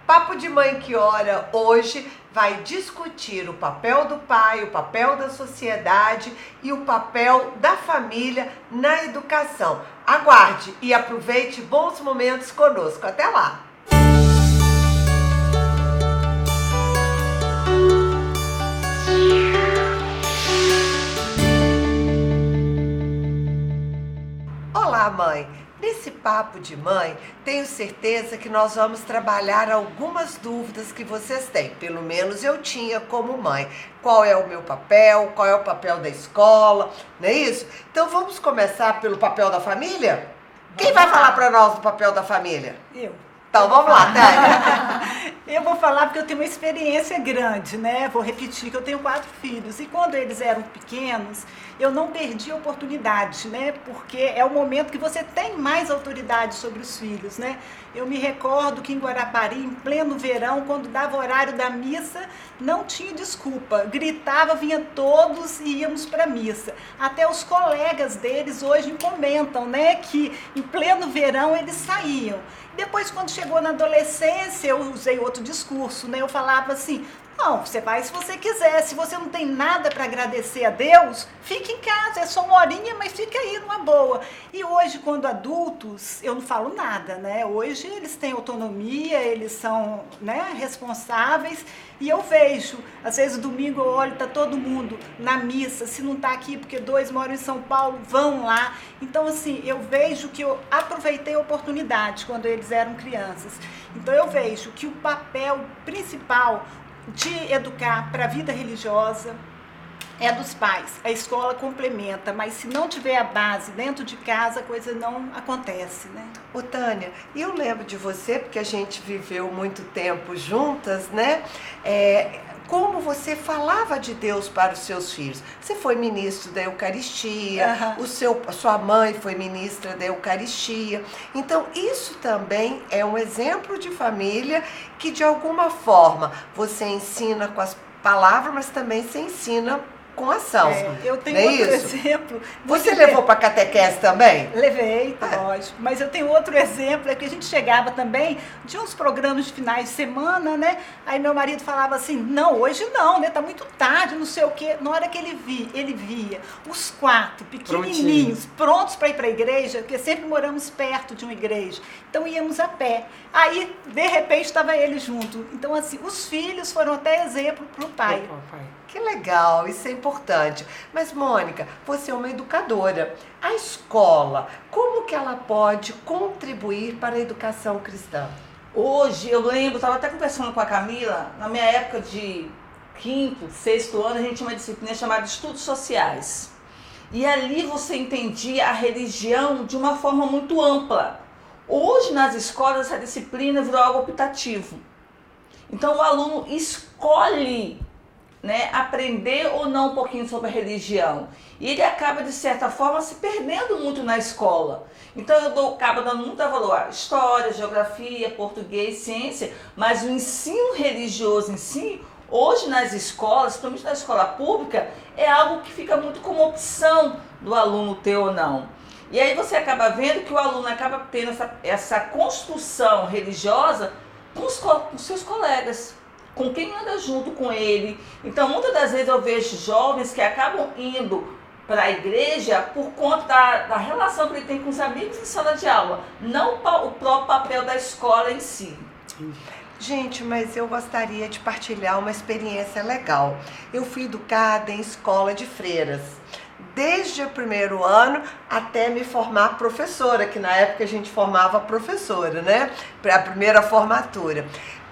Papo de Mãe que Ora hoje vai discutir o papel do pai, o papel da sociedade e o papel da família na educação. Aguarde e aproveite bons momentos conosco. Até lá! Olá, mãe! Nesse Papo de Mãe, tenho certeza que nós vamos trabalhar algumas dúvidas que vocês têm. Pelo menos eu tinha como mãe. Qual é o meu papel? Qual é o papel da escola? Não é isso? Então vamos começar pelo papel da família? Quem vai falar para nós do papel da família? Eu. Então vamos lá, Tânia. Eu vou falar porque eu tenho uma experiência grande, né? Vou repetir que eu tenho 4 filhos e quando eles eram pequenos, eu não perdi a oportunidade, né? Porque é o momento que você tem mais autoridade sobre os filhos, né? Eu me recordo que em Guarapari, em pleno verão, quando dava o horário da missa, não tinha desculpa. Gritava, vinha todos e íamos para a missa. Até os colegas deles hoje comentam, né? Que em pleno verão eles saíam. Depois, quando chegou na adolescência, eu usei outro discurso, né? Eu falava assim, não, você vai se você quiser, se você não tem nada para agradecer a Deus, fique em casa, é só uma horinha, mas fica aí numa boa. E hoje, quando adultos, eu não falo nada, né? Hoje eles têm autonomia, eles são, né, responsáveis, e eu vejo, às vezes domingo eu olho, tá todo mundo na missa, se não tá aqui porque 2 moram em São Paulo, vão lá. Então, assim, eu vejo que eu aproveitei a oportunidade quando eles eram crianças. Então, eu vejo que o papel principal de educar para a vida religiosa é dos pais. A escola complementa, mas se não tiver a base dentro de casa, a coisa não acontece, né? Ô Tânia, eu lembro de você, porque a gente viveu muito tempo juntas, né? Como você falava de Deus para os seus filhos. Você foi ministro da Eucaristia, sua mãe foi ministra da Eucaristia. Então, isso também é um exemplo de família que, de alguma forma, você ensina com as palavras, mas também você ensina com ação. Eu tenho outro exemplo. Você levou para catequese também? Levei, lógico. Mas eu tenho outro exemplo, é que a gente chegava também de uns programas de finais de semana, né? Aí meu marido falava assim, não, hoje não, né? Tá muito tarde, não sei o quê. Na hora que ele via os 4 pequenininhos, prontos para ir para a igreja, porque sempre moramos perto de uma igreja. Então íamos a pé. Aí, de repente, estava ele junto. Então, assim, os filhos foram até exemplo para o pai. Que legal, isso é importante. Mas, Mônica, você é uma educadora. A escola, como que ela pode contribuir para a educação cristã? Hoje, eu lembro, estava até conversando com a Camila, na minha época de 5º, 6º ano, a gente tinha uma disciplina chamada Estudos Sociais. E ali você entendia a religião de uma forma muito ampla. Hoje, nas escolas, essa disciplina virou algo optativo. Então, o aluno escolhe, né, aprender ou não um pouquinho sobre a religião. E ele acaba, de certa forma, se perdendo muito na escola. Então eu acabo dando muito valor à história, geografia, português, ciência, mas o ensino religioso em si, hoje nas escolas, principalmente na escola pública, é algo que fica muito como opção do aluno ter ou não. E aí você acaba vendo que o aluno acaba tendo essa construção religiosa com os seus colegas, com quem anda junto com ele. Então, muitas das vezes eu vejo jovens que acabam indo para a igreja por conta da relação que ele tem com os amigos em sala de aula, não o próprio papel da escola em si. Gente, mas eu gostaria de partilhar uma experiência legal. Eu fui educada em escola de freiras, desde o 1º ano até me formar professora, que na época a gente formava professora, né? Para a primeira formatura.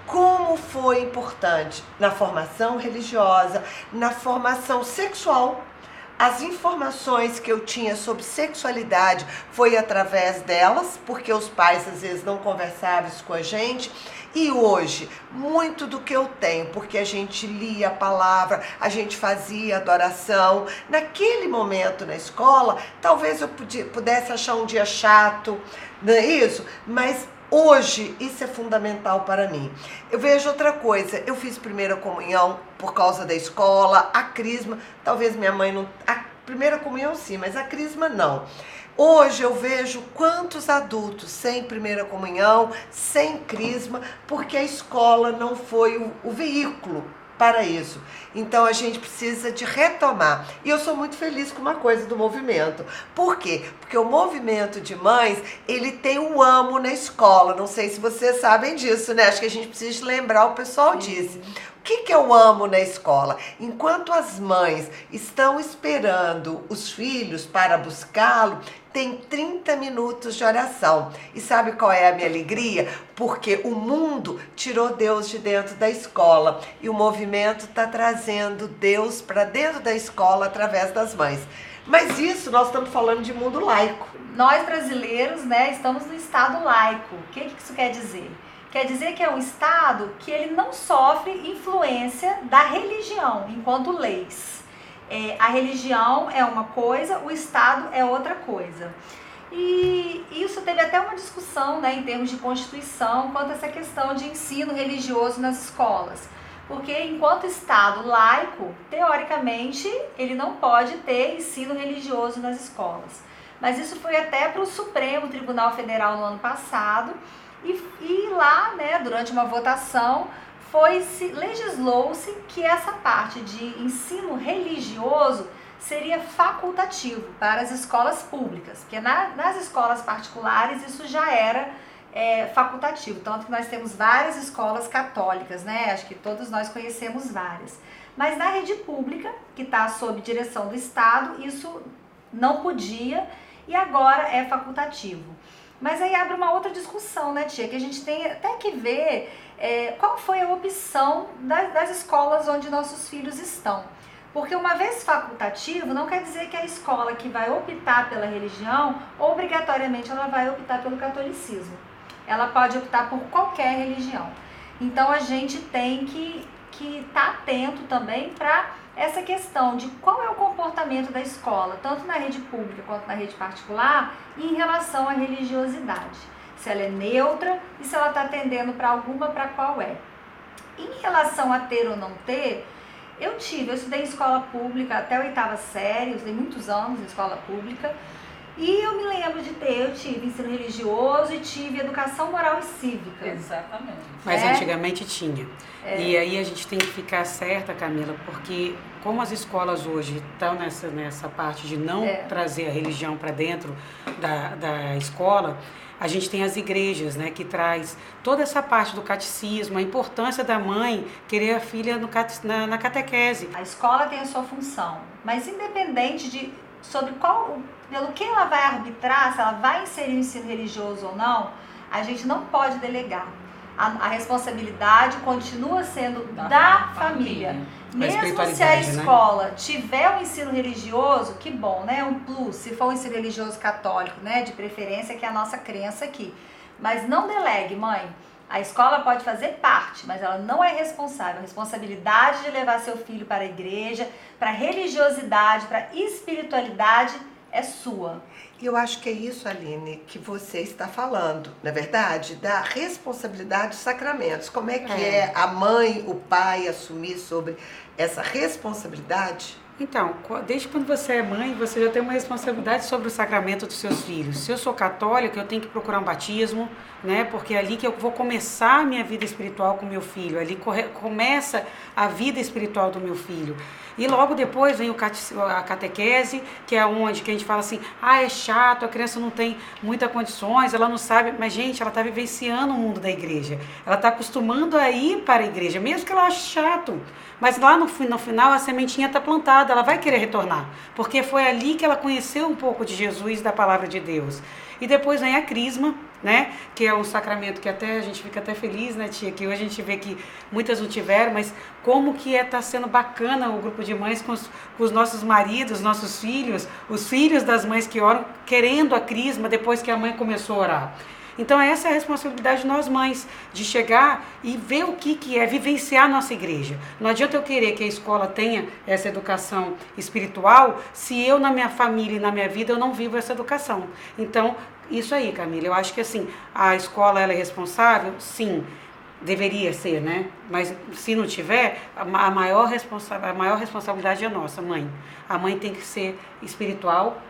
Como foi importante na formação religiosa, na formação sexual. As informações que eu tinha sobre sexualidade foi através delas, porque os pais às vezes não conversavam isso com a gente. E hoje, muito do que eu tenho, porque a gente lia a palavra, a gente fazia adoração. Naquele momento na escola, talvez eu pudesse achar um dia chato, não é isso? Mas hoje, isso é fundamental para mim. Eu vejo outra coisa, eu fiz primeira comunhão por causa da escola, a crisma, talvez minha mãe não... A primeira comunhão sim, mas a crisma não. Hoje eu vejo quantos adultos sem primeira comunhão, sem crisma, porque a escola não foi o veículo para isso. Então a gente precisa de retomar. E eu sou muito feliz com uma coisa do movimento. Por quê? Porque o movimento de mães, ele tem um amo na escola. Não sei se vocês sabem disso, né? Acho que a gente precisa lembrar, o pessoal disse. O que eu amo na escola? Enquanto as mães estão esperando os filhos para buscá-lo, tem 30 minutos de oração. E sabe qual é a minha alegria? Porque o mundo tirou Deus de dentro da escola e o movimento está trazendo Deus para dentro da escola através das mães. Mas isso nós estamos falando de mundo laico. Nós brasileiros, né, estamos no Estado laico. O que isso quer dizer? Quer dizer que é um Estado que ele não sofre influência da religião enquanto leis. A religião é uma coisa, o Estado é outra coisa. E isso teve até uma discussão, né, em termos de Constituição quanto a essa questão de ensino religioso nas escolas. Porque enquanto Estado laico, teoricamente, ele não pode ter ensino religioso nas escolas. Mas isso foi até para o Supremo Tribunal Federal no ano passado. E lá, né, durante uma votação, legislou-se que essa parte de ensino religioso seria facultativo para as escolas públicas, porque nas escolas particulares isso já era facultativo, tanto que nós temos várias escolas católicas, né? Acho que todos nós conhecemos várias. Mas na rede pública, que está sob direção do Estado, isso não podia e agora é facultativo. Mas aí abre uma outra discussão, né, tia? Que a gente tem até que ver qual foi a opção das escolas onde nossos filhos estão. Porque uma vez facultativo, não quer dizer que a escola que vai optar pela religião, obrigatoriamente ela vai optar pelo catolicismo. Ela pode optar por qualquer religião. Então a gente tem que estar atento também para essa questão de qual é o comportamento da escola, tanto na rede pública quanto na rede particular, em relação à religiosidade. Se ela é neutra e se ela está atendendo para alguma, para qual é. Em relação a ter ou não ter, eu estudei em escola pública até a 8ª série, eu estudei muitos anos em escola pública, e eu me lembro eu tive ensino religioso e tive educação moral e cívica. Exatamente. Mas antigamente tinha. E aí a gente tem que ficar certa, Camila, porque como as escolas hoje estão nessa parte de não trazer a religião para dentro da escola, a gente tem as igrejas, né, que traz toda essa parte do catecismo, a importância da mãe querer a filha na catequese. A escola tem a sua função, mas independente sobre pelo que ela vai arbitrar, se ela vai inserir o ensino religioso ou não, a gente não pode delegar. A responsabilidade continua sendo da família. Mesmo se a escola tiver um ensino religioso, que bom, né? Um plus, se for um ensino religioso católico, né? De preferência, que é a nossa crença aqui. Mas não delegue, mãe. A escola pode fazer parte, mas ela não é responsável. A responsabilidade de levar seu filho para a igreja, para a religiosidade, para a espiritualidade é sua. E eu acho que é isso, Aline, que você está falando, na verdade, da responsabilidade dos sacramentos. Como é que é a mãe, o pai assumir sobre essa responsabilidade? Então, desde quando você é mãe, você já tem uma responsabilidade sobre o sacramento dos seus filhos. Se eu sou católica, eu tenho que procurar um batismo, né? Porque é ali que eu vou começar a minha vida espiritual com meu filho. Ali começa a vida espiritual do meu filho. E logo depois vem a catequese, que é onde que a gente fala assim, é chato, a criança não tem muitas condições, ela não sabe, mas gente, ela está vivenciando o mundo da igreja, ela está acostumando a ir para a igreja, mesmo que ela ache chato, mas lá no final a sementinha está plantada, ela vai querer retornar, porque foi ali que ela conheceu um pouco de Jesus, da palavra de Deus. E depois vem a crisma, né? Que é um sacramento que até a gente fica até feliz, né, tia? Que hoje a gente vê que muitas não tiveram, mas como que tá sendo bacana o grupo de mães com os nossos maridos, nossos filhos, os filhos das mães que oram, querendo a crisma depois que a mãe começou a orar. Então essa é a responsabilidade de nós mães, de chegar e ver o que é vivenciar a nossa igreja. Não adianta eu querer que a escola tenha essa educação espiritual, se eu na minha família e na minha vida eu não vivo essa educação. Então, isso aí, Camila, eu acho que assim, a escola ela é responsável? Sim, deveria ser, né? Mas se não tiver, a maior responsabilidade é nossa, mãe. A mãe tem que ser espiritual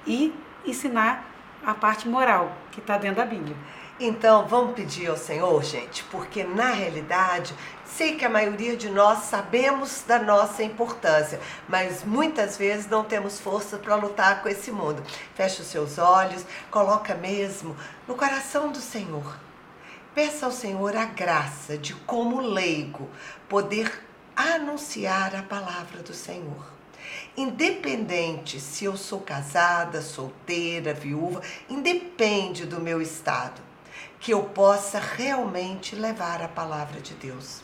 e ensinar a parte moral que está dentro da Bíblia. Então, vamos pedir ao Senhor, gente, porque na realidade, sei que a maioria de nós sabemos da nossa importância, mas muitas vezes não temos força para lutar com esse mundo. Fecha os seus olhos, coloca mesmo no coração do Senhor. Peça ao Senhor a graça de, como leigo, poder anunciar a palavra do Senhor. Independente se eu sou casada, solteira, viúva, independe do meu estado, que eu possa realmente levar a palavra de Deus.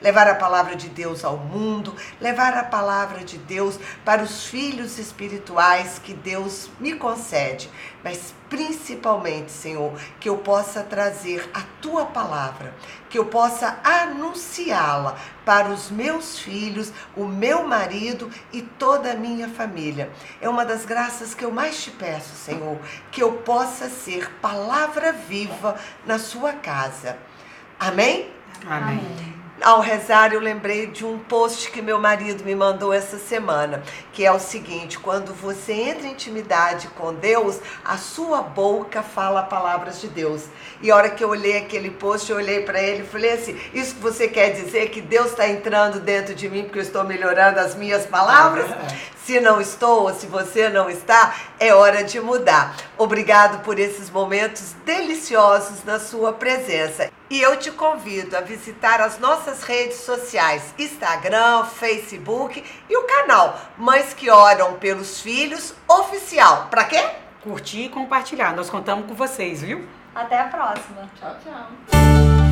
Levar a palavra de Deus ao mundo, levar a palavra de Deus para os filhos espirituais que Deus me concede, mas principalmente, Senhor, que eu possa trazer a Tua palavra, que eu possa anunciá-la para os meus filhos, o meu marido e toda a minha família. É uma das graças que eu mais te peço, Senhor, que eu possa ser palavra viva na sua casa. Amém? Amém. Ao rezar, eu lembrei de um post que meu marido me mandou essa semana, que é o seguinte: quando você entra em intimidade com Deus, a sua boca fala palavras de Deus. E a hora que eu olhei aquele post, eu olhei para ele e falei assim: isso que você quer dizer que Deus está entrando dentro de mim porque eu estou melhorando as minhas palavras? Se não estou, ou se você não está, é hora de mudar. Obrigado por esses momentos deliciosos na sua presença. E eu te convido a visitar as nossas redes sociais, Instagram, Facebook e o canal Mães que Oram pelos Filhos Oficial. Para quê? Curtir e compartilhar. Nós contamos com vocês, viu? Até a próxima. Tchau, tchau.